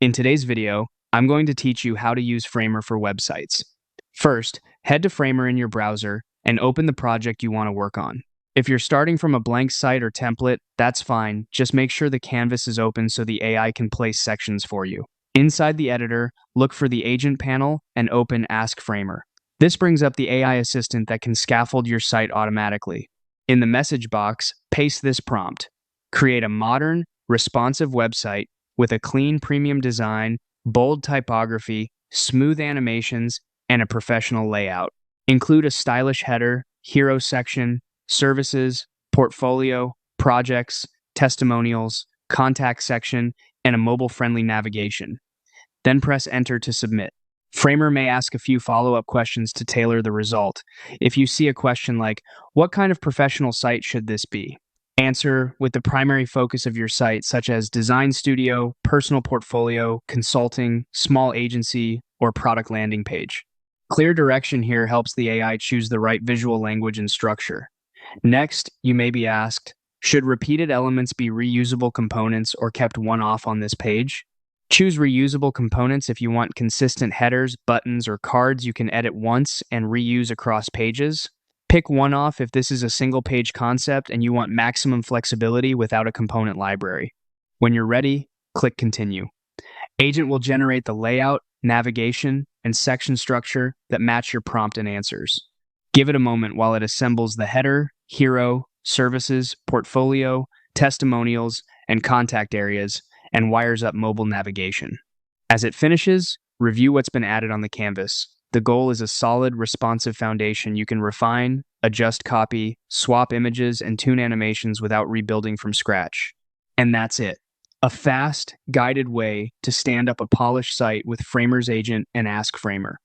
In today's video, I'm going to teach you how to use Framer for websites. First, head to Framer in your browser and open the project you want to work on. If you're starting from a blank site or template, that's fine. Just make sure the canvas is open so the AI can place sections for you. Inside the editor, look for the Agent panel and open Ask Framer. This brings up the AI assistant that can scaffold your site automatically. In the message box, paste this prompt. Create a modern, responsive website with a clean premium design, bold typography, smooth animations, and a professional layout. Include a stylish header, hero section, services, portfolio, projects, testimonials, contact section, and a mobile-friendly navigation. Then press Enter to submit. Framer may ask a few follow-up questions to tailor the result. If you see a question like, "What kind of professional site should this be?" Answer with the primary focus of your site, such as design studio, personal portfolio, consulting, small agency, or product landing page. Clear direction here helps the AI choose the right visual language and structure. Next, you may be asked, should repeated elements be reusable components or kept one-off on this page? Choose reusable components if you want consistent headers, buttons, or cards you can edit once and reuse across pages. Pick one-off if this is a single-page concept and you want maximum flexibility without a component library. When you're ready, click Continue. Agent will generate the layout, navigation, and section structure that match your prompt and answers. Give it a moment while it assembles the header, hero, services, portfolio, testimonials, and contact areas, and wires up mobile navigation. As it finishes, review what's been added on the canvas. The goal is a solid, responsive foundation you can refine, adjust copy, swap images, and tune animations without rebuilding from scratch. And that's it. A fast, guided way to stand up a polished site with Framer's Agent and Ask Framer.